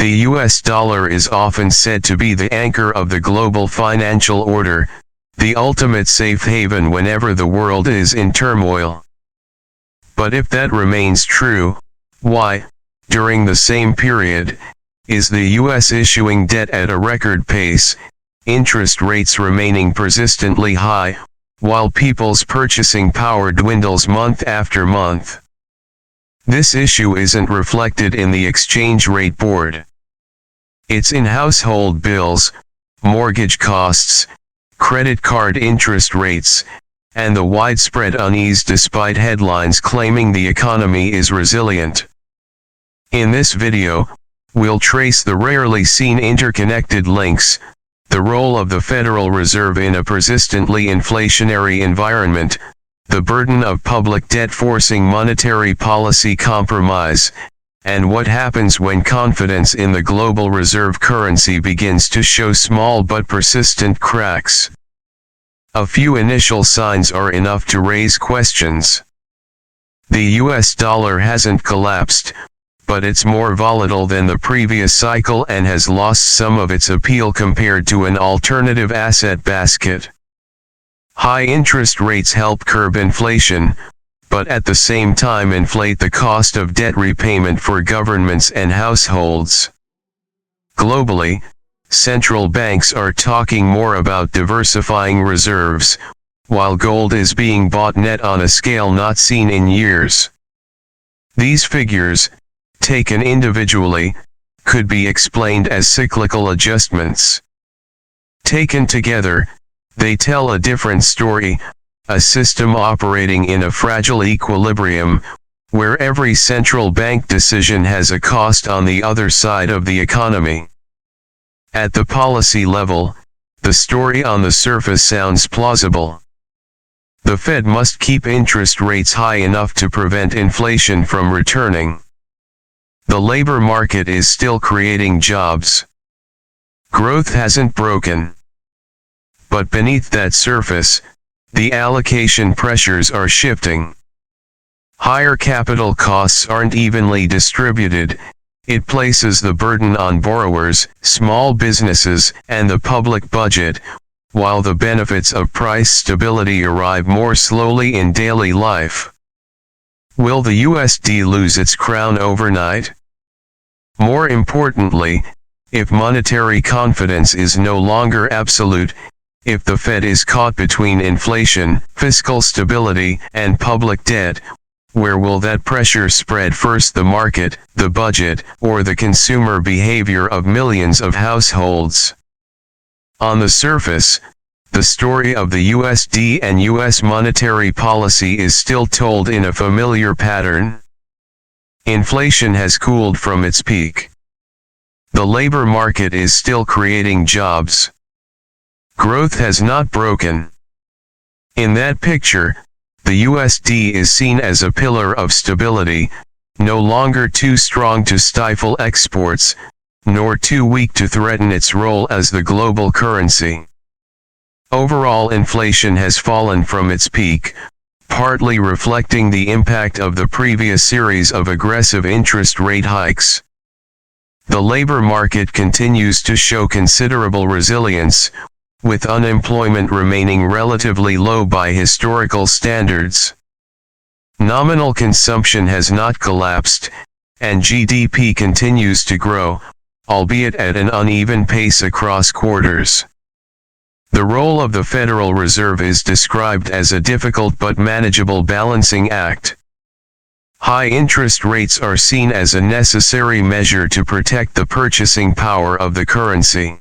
The US dollar is often said to be the anchor of the global financial order, the ultimate safe haven whenever the world is in turmoil. But if that remains true, why, during the same period, is the US issuing debt at a record pace, interest rates remaining persistently high, while people's purchasing power dwindles month after month? This issue isn't reflected in the exchange rate board. It's in household bills, mortgage costs, credit card interest rates, and the widespread unease despite headlines claiming the economy is resilient. In this video, we'll trace the rarely seen interconnected links, the role of the Federal Reserve in a persistently inflationary environment, the burden of public debt forcing monetary policy compromise, and what happens when confidence in the global reserve currency begins to show small but persistent cracks. A few initial signs are enough to raise questions. The US dollar hasn't collapsed, but it's more volatile than the previous cycle and has lost some of its appeal compared to an alternative asset basket. High interest rates help curb inflation, but at the same time inflate the cost of debt repayment for governments and households. Globally, central banks are talking more about diversifying reserves, while gold is being bought net on a scale not seen in years. These figures, taken individually, could be explained as cyclical adjustments. Taken together, they tell a different story, a system operating in a fragile equilibrium, where every central bank decision has a cost on the other side of the economy. At the policy level, the story on the surface sounds plausible. The Fed must keep interest rates high enough to prevent inflation from returning. The labor market is still creating jobs. Growth hasn't broken. But beneath that surface, the allocation pressures are shifting. Higher capital costs aren't evenly distributed. It places the burden on borrowers, small businesses, and the public budget, while the benefits of price stability arrive more slowly in daily life. Will the USD lose its crown overnight? More importantly, if monetary confidence is no longer absolute, if the Fed is caught between inflation, fiscal stability, and public debt, where will that pressure spread first, the market, the budget, or the consumer behavior of millions of households? On the surface, the story of the USD and US monetary policy is still told in a familiar pattern. Inflation has cooled from its peak. The labor market is still creating jobs. Growth has not broken. In that picture, the USD is seen as a pillar of stability, no longer too strong to stifle exports, nor too weak to threaten its role as the global currency. Overall inflation has fallen from its peak, partly reflecting the impact of the previous series of aggressive interest rate hikes. The labor market continues to show considerable resilience, with unemployment remaining relatively low by historical standards. Nominal consumption has not collapsed, and GDP continues to grow, albeit at an uneven pace across quarters. The role of the Federal Reserve is described as a difficult but manageable balancing act. High interest rates are seen as a necessary measure to protect the purchasing power of the currency.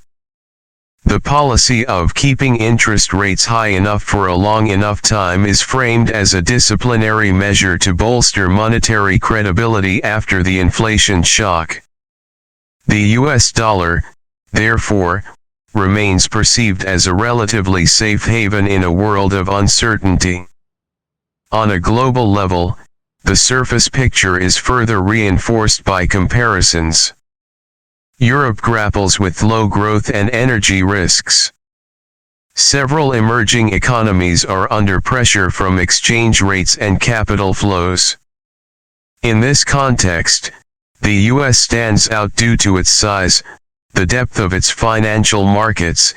The policy of keeping interest rates high enough for a long enough time is framed as a disciplinary measure to bolster monetary credibility after the inflation shock. The US dollar, therefore, remains perceived as a relatively safe haven in a world of uncertainty. On a global level, the surface picture is further reinforced by comparisons. Europe grapples with low growth and energy risks. Several emerging economies are under pressure from exchange rates and capital flows. In this context, The U.S. stands out due to its size, the depth of its financial markets,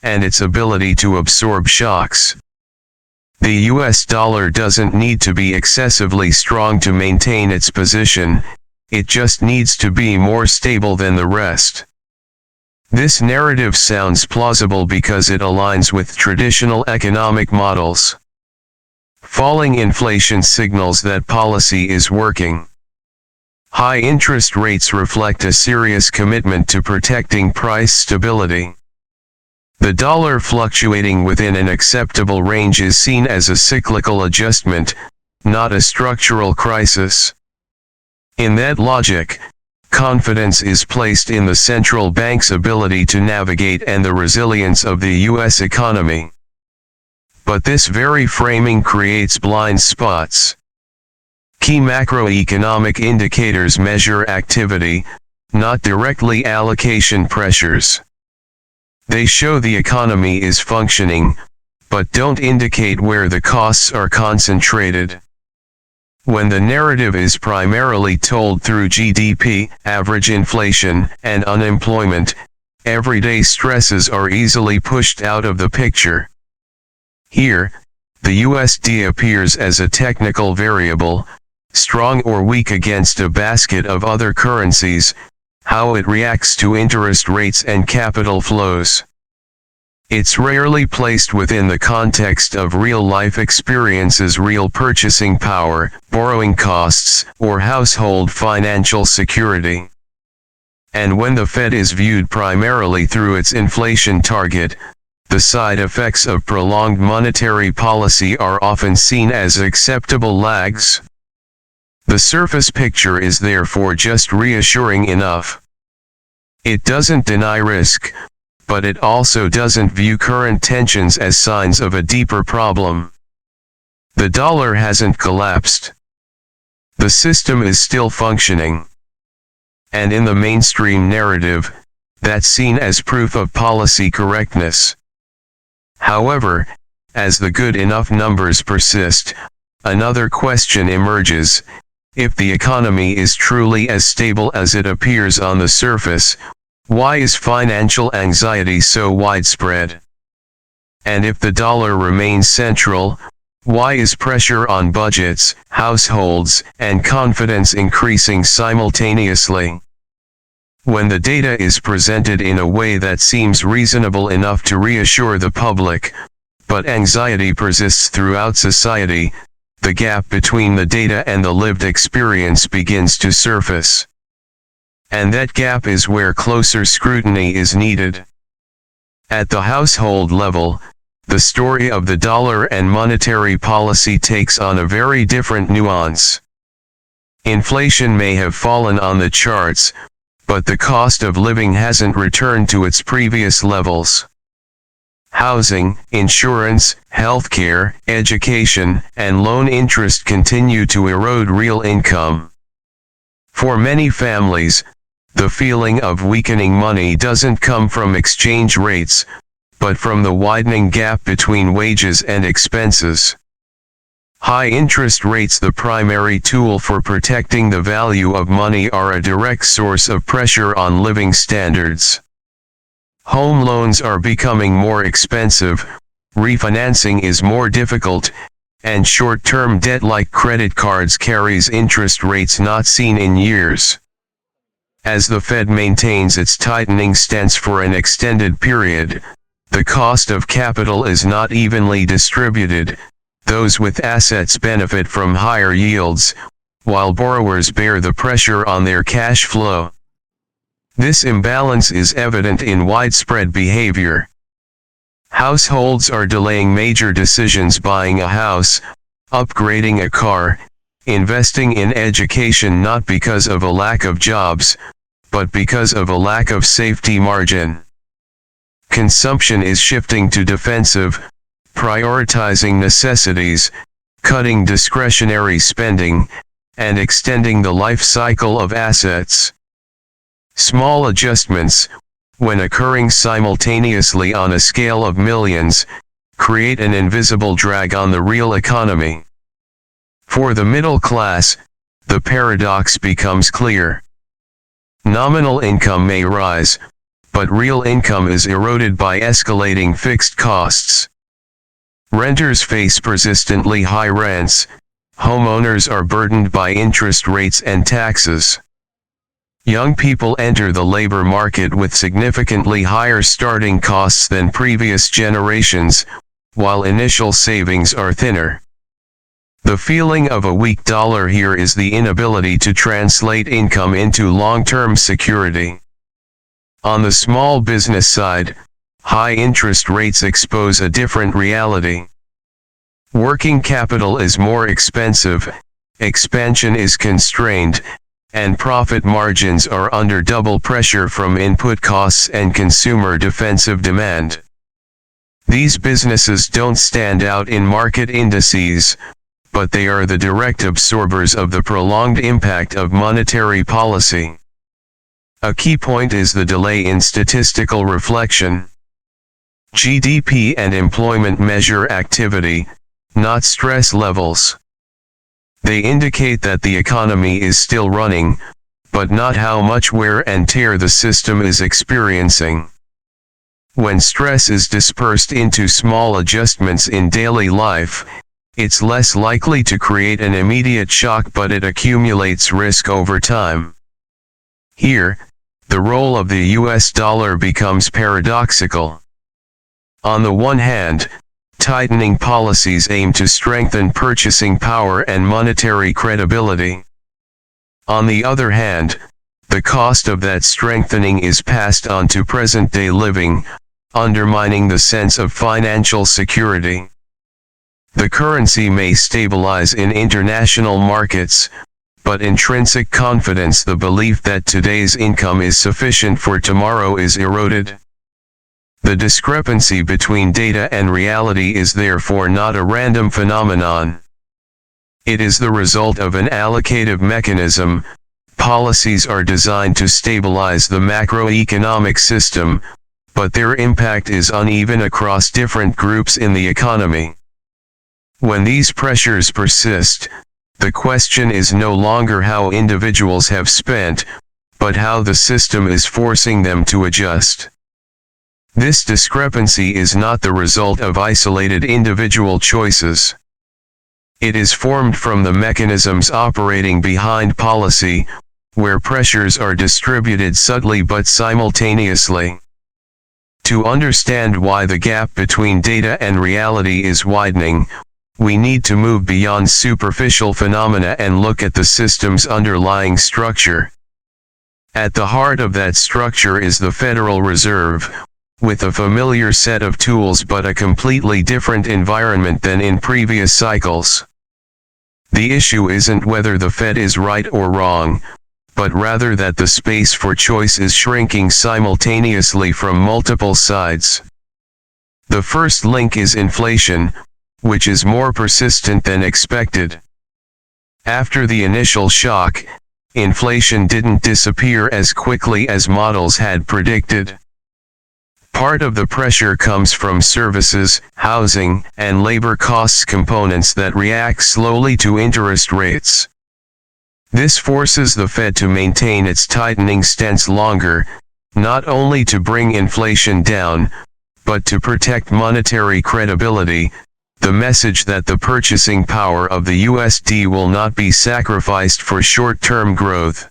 and its ability to absorb shocks. The U.S. dollar doesn't need to be excessively strong to maintain its position, it just needs to be more stable than the rest. This narrative sounds plausible because it aligns with traditional economic models. Falling inflation signals that policy is working. High interest rates reflect a serious commitment to protecting price stability. The dollar fluctuating within an acceptable range is seen as a cyclical adjustment, not a structural crisis. In that logic, confidence is placed in the central bank's ability to navigate and the resilience of the U.S. economy. But this very framing creates blind spots. Key macroeconomic indicators measure activity, not directly allocation pressures. They show the economy is functioning, but don't indicate where the costs are concentrated. When the narrative is primarily told through GDP, average inflation, and unemployment, everyday stresses are easily pushed out of the picture. Here, the USD appears as a technical variable, strong or weak against a basket of other currencies, how it reacts to interest rates and capital flows. It's rarely placed within the context of real-life experiences, real purchasing power, borrowing costs, or household financial security. And when the Fed is viewed primarily through its inflation target, the side effects of prolonged monetary policy are often seen as acceptable lags. The surface picture is therefore just reassuring enough. It doesn't deny risk, but it also doesn't view current tensions as signs of a deeper problem. The dollar hasn't collapsed. The system is still functioning. And in the mainstream narrative, that's seen as proof of policy correctness. However, as the good enough numbers persist, another question emerges. If the economy is truly as stable as it appears on the surface, why is financial anxiety so widespread? And if the dollar remains central, why is pressure on budgets, households, and confidence increasing simultaneously? When the data is presented in a way that seems reasonable enough to reassure the public, but anxiety persists throughout society, the gap between the data and the lived experience begins to surface. And that gap is where closer scrutiny is needed. At the household level, the story of the dollar and monetary policy takes on a very different nuance. Inflation may have fallen on the charts, but the cost of living hasn't returned to its previous levels. Housing, insurance, healthcare, education, and loan interest continue to erode real income. For many families, the feeling of weakening money doesn't come from exchange rates, but from the widening gap between wages and expenses. High interest rates, the primary tool for protecting the value of money, are a direct source of pressure on living standards. Home loans are becoming more expensive, refinancing is more difficult, and short-term debt like credit cards carries interest rates not seen in years. As the Fed maintains its tightening stance for an extended period, the cost of capital is not evenly distributed. Those with assets benefit from higher yields, while borrowers bear the pressure on their cash flow. This imbalance is evident in widespread behavior. Households are delaying major decisions: buying a house, upgrading a car, investing in education, not because of a lack of jobs, but because of a lack of safety margin. Consumption is shifting to defensive, prioritizing necessities, cutting discretionary spending, and extending the life cycle of assets. Small adjustments, when occurring simultaneously on a scale of millions, create an invisible drag on the real economy. For the middle class, the paradox becomes clear. Nominal income may rise, but real income is eroded by escalating fixed costs. Renters face persistently high rents. Homeowners are burdened by interest rates and taxes. Young people enter the labor market with significantly higher starting costs than previous generations, while initial savings are thinner. The feeling of a weak dollar here is the inability to translate income into long-term security. On the small business side, high interest rates expose a different reality. Working capital is more expensive, expansion is constrained, and profit margins are under double pressure from input costs and consumer defensive demand. These businesses don't stand out in market indices, but they are the direct absorbers of the prolonged impact of monetary policy. A key point is the delay in statistical reflection. GDP and employment measure activity, not stress levels. They indicate that the economy is still running, but not how much wear and tear the system is experiencing. When stress is dispersed into small adjustments in daily life, it's less likely to create an immediate shock, but it accumulates risk over time. Here, the role of the US dollar becomes paradoxical. On the one hand, tightening policies aim to strengthen purchasing power and monetary credibility. On the other hand, the cost of that strengthening is passed on to present-day living, undermining the sense of financial security. The currency may stabilize in international markets, but intrinsic confidence, the belief that today's income is sufficient for tomorrow, is eroded. The discrepancy between data and reality is therefore not a random phenomenon. It is the result of an allocative mechanism. Policies are designed to stabilize the macroeconomic system, but their impact is uneven across different groups in the economy. When these pressures persist, the question is no longer how individuals have spent, but how the system is forcing them to adjust. This discrepancy is not the result of isolated individual choices. It is formed from the mechanisms operating behind policy, where pressures are distributed subtly but simultaneously. To understand why the gap between data and reality is widening, we need to move beyond superficial phenomena and look at the system's underlying structure. At the heart of that structure is the Federal Reserve, with a familiar set of tools but a completely different environment than in previous cycles. The issue isn't whether the Fed is right or wrong, but rather that the space for choice is shrinking simultaneously from multiple sides. The first link is inflation, which is more persistent than expected. After the initial shock, inflation didn't disappear as quickly as models had predicted. Part of the pressure comes from services, housing, and labor costs components that react slowly to interest rates. This forces the Fed to maintain its tightening stance longer, not only to bring inflation down, but to protect monetary credibility, the message that the purchasing power of the USD will not be sacrificed for short-term growth.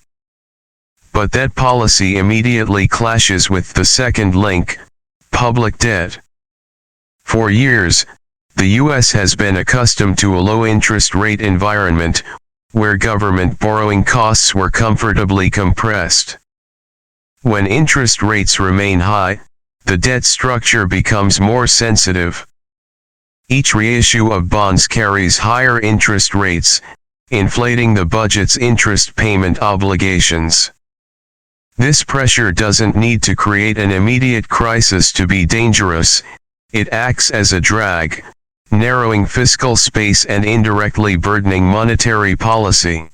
But that policy immediately clashes with the second link, public debt. For years, the US has been accustomed to a low-interest rate environment, where government borrowing costs were comfortably compressed. When interest rates remain high, the debt structure becomes more sensitive. Each reissue of bonds carries higher interest rates, inflating the budget's interest payment obligations. This pressure doesn't need to create an immediate crisis to be dangerous. It acts as a drag, narrowing fiscal space and indirectly burdening monetary policy.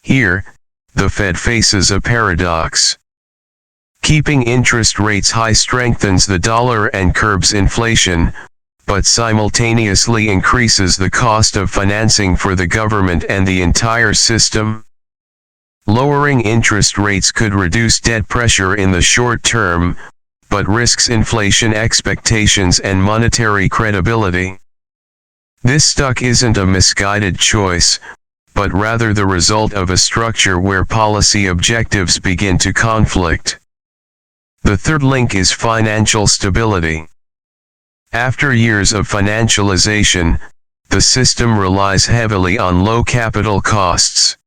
Here, the Fed faces a paradox. Keeping interest rates high strengthens the dollar and curbs inflation, but simultaneously increases the cost of financing for the government and the entire system. Lowering interest rates could reduce debt pressure in the short term, but risks inflation expectations and monetary credibility. This stuck isn't a misguided choice, but rather the result of a structure where policy objectives begin to conflict. The third link is financial stability. After years of financialization, the system relies heavily on low capital costs.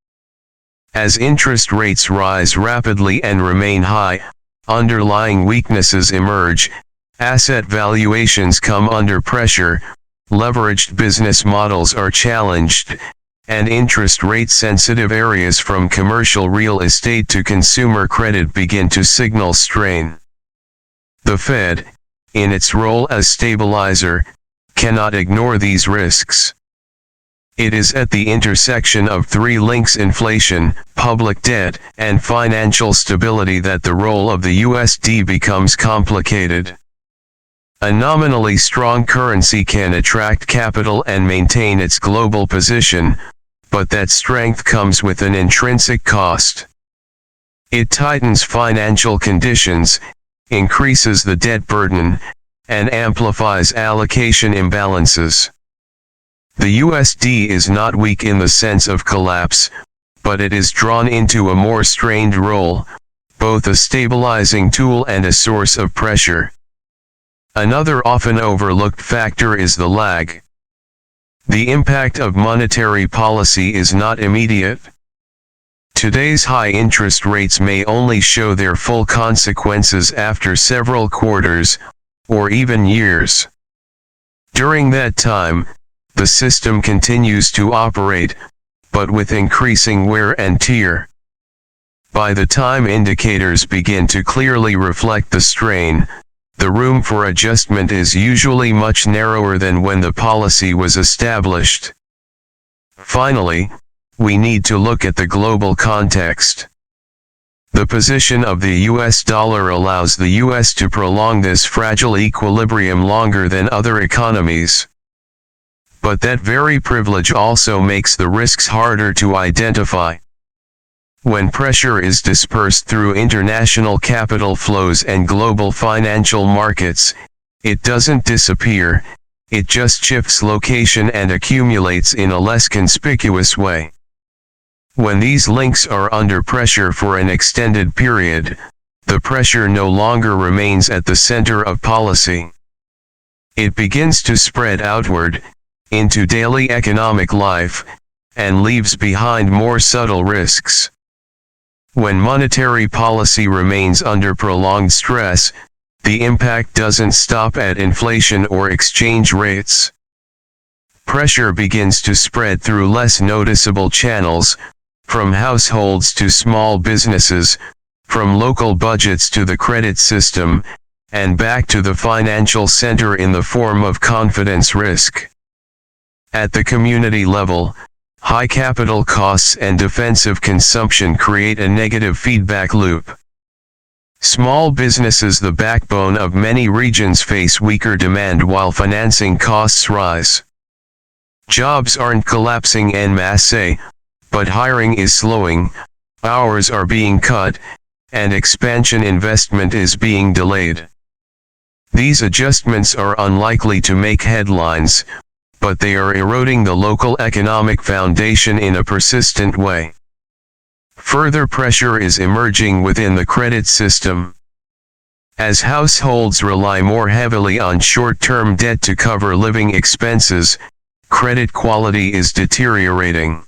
As interest rates rise rapidly and remain high, underlying weaknesses emerge, asset valuations come under pressure, leveraged business models are challenged, and interest rate-sensitive areas from commercial real estate to consumer credit begin to signal strain. The Fed, in its role as stabilizer, cannot ignore these risks. It is at the intersection of three links: inflation, public debt, and financial stability that the role of the USD becomes complicated. A nominally strong currency can attract capital and maintain its global position, but that strength comes with an intrinsic cost. It tightens financial conditions, increases the debt burden, and amplifies allocation imbalances. The USD is not weak in the sense of collapse, but it is drawn into a more strained role, both a stabilizing tool and a source of pressure. Another often overlooked factor is the lag. The impact of monetary policy is not immediate. Today's high interest rates may only show their full consequences after several quarters, or even years. During that time, the system continues to operate, but with increasing wear and tear. By the time indicators begin to clearly reflect the strain, the room for adjustment is usually much narrower than when the policy was established. Finally, we need to look at the global context. The position of the US dollar allows the US to prolong this fragile equilibrium longer than other economies. But that very privilege also makes the risks harder to identify. When pressure is dispersed through international capital flows and global financial markets, it doesn't disappear, it just shifts location and accumulates in a less conspicuous way. When these links are under pressure for an extended period, the pressure no longer remains at the center of policy. It begins to spread outward, into daily economic life, and leaves behind more subtle risks. When monetary policy remains under prolonged stress, the impact doesn't stop at inflation or exchange rates. Pressure begins to spread through less noticeable channels, from households to small businesses, from local budgets to the credit system, and back to the financial center in the form of confidence risk. At the community level, high capital costs and defensive consumption create a negative feedback loop. Small businesses, the backbone of many regions, face weaker demand while financing costs rise. Jobs aren't collapsing en masse, but hiring is slowing, hours are being cut, and expansion investment is being delayed. These adjustments are unlikely to make headlines, but they are eroding the local economic foundation in a persistent way. Further pressure is emerging within the credit system. As households rely more heavily on short-term debt to cover living expenses, credit quality is deteriorating.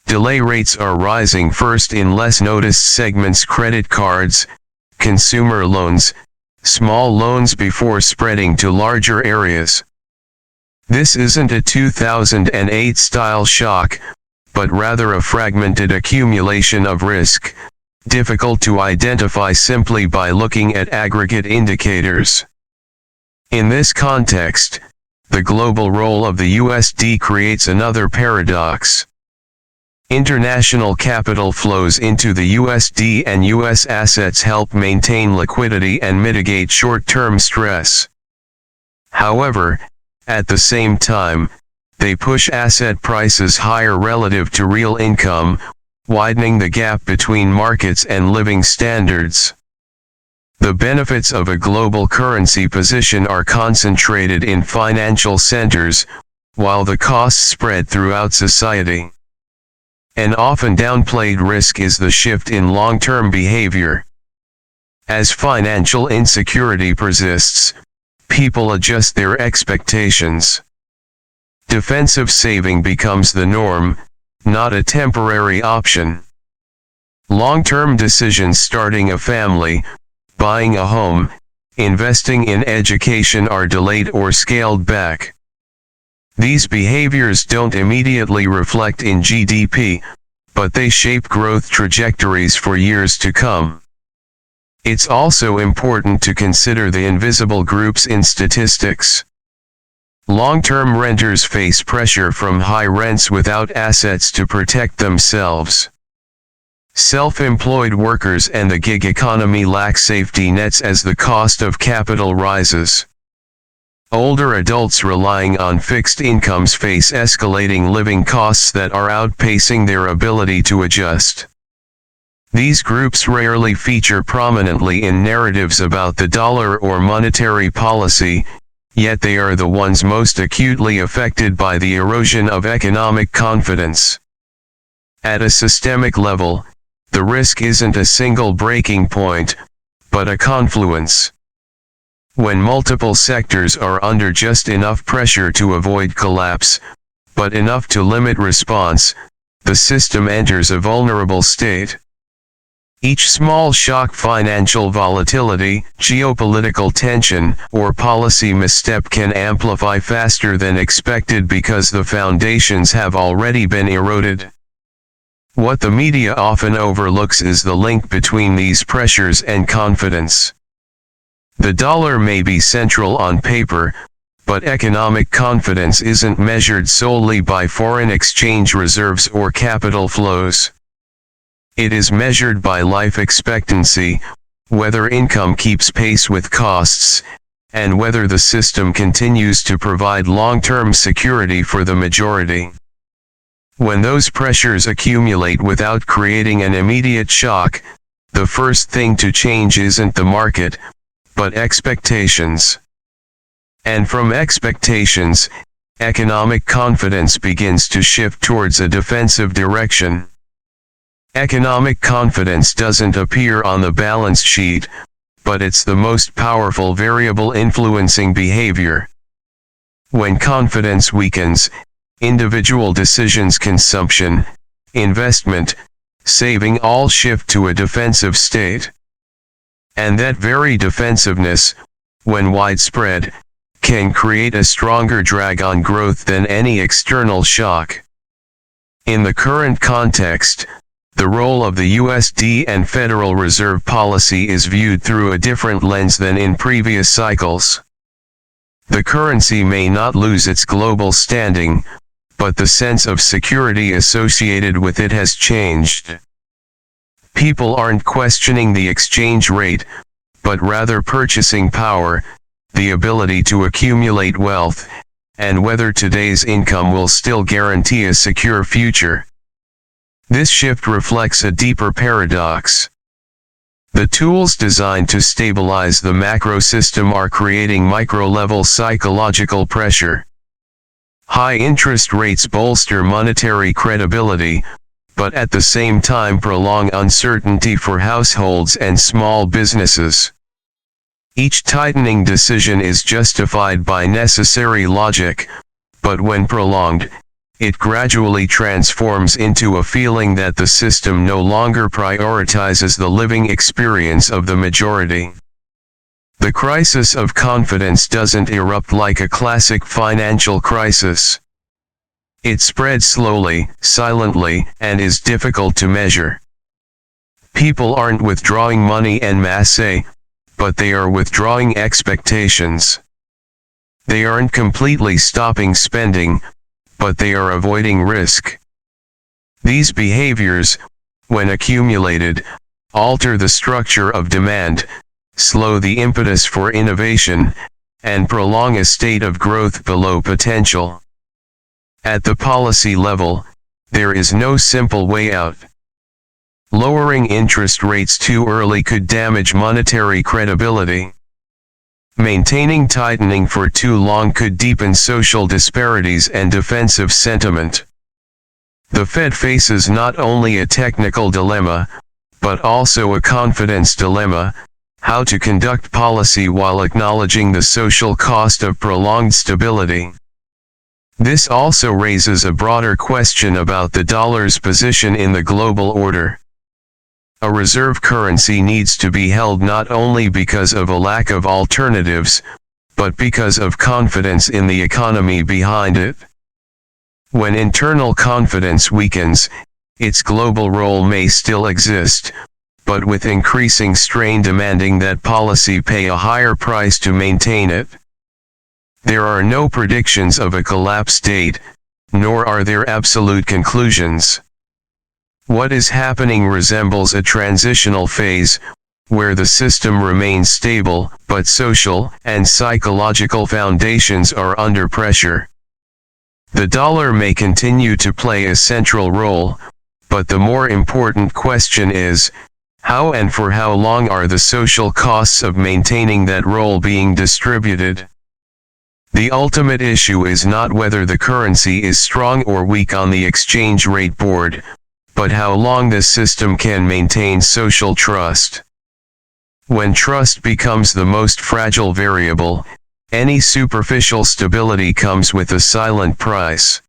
Delay rates are rising first in less noticed segments: credit cards, consumer loans, small loans, before spreading to larger areas. This isn't a 2008-style shock, but rather a fragmented accumulation of risk, difficult to identify simply by looking at aggregate indicators. In this context, the global role of the USD creates another paradox. International capital flows into the USD and US assets help maintain liquidity and mitigate short-term stress. However, at the same time, they push asset prices higher relative to real income, widening the gap between markets and living standards. The benefits of a global currency position are concentrated in financial centers, while the costs spread throughout society. An often downplayed risk is the shift in long-term behavior. As financial insecurity persists, people adjust their expectations. Defensive saving becomes the norm, not a temporary option. Long-term decisions starting a family, buying a home, investing in education are delayed or scaled back. These behaviors don't immediately reflect in GDP, but they shape growth trajectories for years to come. It's also important to consider the invisible groups in statistics. Long-term renters face pressure from high rents without assets to protect themselves. Self-employed workers and the gig economy lack safety nets as the cost of capital rises. Older adults relying on fixed incomes face escalating living costs that are outpacing their ability to adjust. These groups rarely feature prominently in narratives about the dollar or monetary policy, yet they are the ones most acutely affected by the erosion of economic confidence. At a systemic level, the risk isn't a single breaking point, but a confluence. When multiple sectors are under just enough pressure to avoid collapse, but enough to limit response, the system enters a vulnerable state. Each small shock, financial volatility, geopolitical tension, or policy misstep can amplify faster than expected because the foundations have already been eroded. What the media often overlooks is the link between these pressures and confidence. The dollar may be central on paper, but economic confidence isn't measured solely by foreign exchange reserves or capital flows. It is measured by life expectancy, whether income keeps pace with costs, and whether the system continues to provide long-term security for the majority. When those pressures accumulate without creating an immediate shock, the first thing to change isn't the market, but expectations. And from expectations, economic confidence begins to shift towards a defensive direction. Economic confidence doesn't appear on the balance sheet, but it's the most powerful variable influencing behavior. When confidence weakens, individual decisions, consumption, investment, saving all shift to a defensive state. And that very defensiveness, when widespread, can create a stronger drag on growth than any external shock. In the current context, the role of the USD and Federal Reserve policy is viewed through a different lens than in previous cycles. The currency may not lose its global standing, but the sense of security associated with it has changed. People aren't questioning the exchange rate, but rather purchasing power, the ability to accumulate wealth, and whether today's income will still guarantee a secure future. This shift reflects a deeper paradox. The tools designed to stabilize the macro system are creating micro-level psychological pressure. High interest rates bolster monetary credibility, but at the same time prolong uncertainty for households and small businesses. Each tightening decision is justified by necessary logic, but when prolonged, it gradually transforms into a feeling that the system no longer prioritizes the living experience of the majority. The crisis of confidence doesn't erupt like a classic financial crisis. It spreads slowly, silently, and is difficult to measure. People aren't withdrawing money en masse, but they are withdrawing expectations. They aren't completely stopping spending, but they are avoiding risk. These behaviors, when accumulated, alter the structure of demand, slow the impetus for innovation, and prolong a state of growth below potential. At the policy level, there is no simple way out. Lowering interest rates too early could damage monetary credibility. Maintaining tightening for too long could deepen social disparities and defensive sentiment. The Fed faces not only a technical dilemma, but also a confidence dilemma: how to conduct policy while acknowledging the social cost of prolonged stability. This also raises a broader question about the dollar's position in the global order. A reserve currency needs to be held not only because of a lack of alternatives, but because of confidence in the economy behind it. When internal confidence weakens, its global role may still exist, but with increasing strain demanding that policy pay a higher price to maintain it. There are no predictions of a collapse date, nor are there absolute conclusions. What is happening resembles a transitional phase, where the system remains stable, but social and psychological foundations are under pressure. The dollar may continue to play a central role, but the more important question is, how and for how long are the social costs of maintaining that role being distributed? The ultimate issue is not whether the currency is strong or weak on the exchange rate board, but how long this system can maintain social trust. When trust becomes the most fragile variable, any superficial stability comes with a silent price.